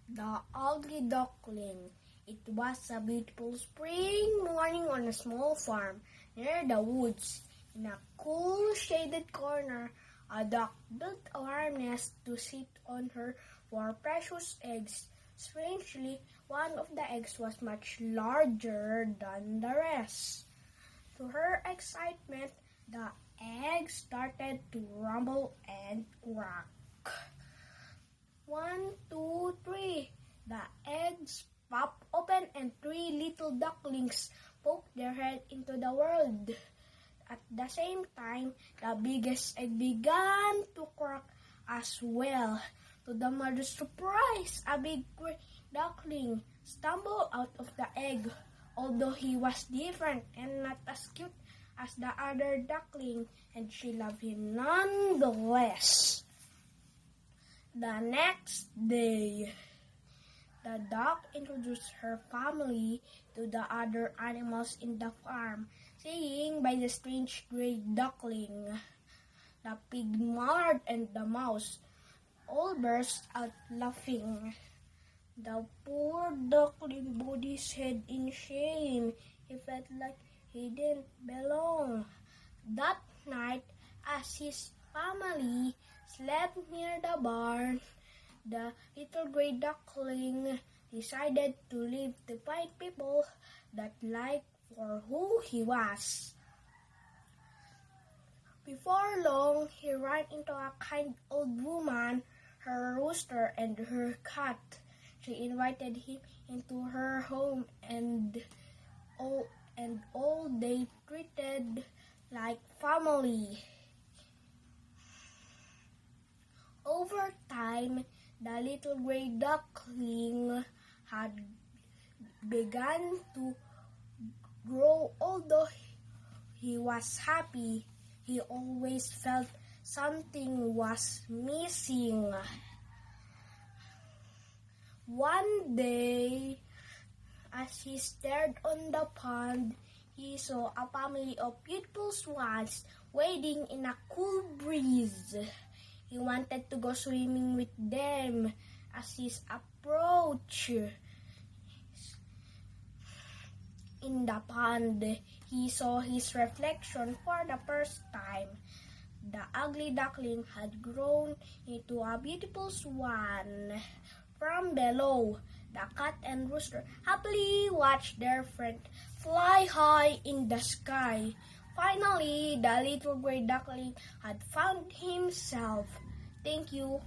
The Ugly Duckling. It was a beautiful spring morning on a small farm near the woods. In a cool, shaded corner, a duck built a warm nest to sit on her four precious eggs. Strangely, one of the eggs was much larger than the rest. To her excitement, the egg started to rumble and crack. 1, 2, 3. The eggs popped open and three little ducklings poked their head into the world. At the same time, the biggest egg began to crack as well. To the mother's surprise, a big gray duckling stumbled out of the egg. Although he was different and not as cute as the other duckling, and she loved him nonetheless. The next day, the duck introduced her family to the other animals in the farm, saying by the strange gray duckling. The pig, mallard, and the mouse all burst out laughing. The poor duckling bowed his head in shame. He felt like he didn't belong. That night, as his family slept near the barn, the little gray duckling decided to leave to find people that liked for who he was. Before long, he ran into a kind old woman, her rooster, and her cat. She invited him into her home and all they treated like family. Over time, the little gray duckling had begun to grow. Although he was happy, he always felt something was missing. One day, as he stared on the pond, he saw a family of beautiful swans wading in a cool breeze. He wanted to go swimming with them. As he approached in the pond, he saw his reflection for the first time. The ugly duckling had grown into a beautiful swan. From below, the cat and rooster happily watched their friend fly high in the sky. Finally, the little gray duckling had found himself. Thank you.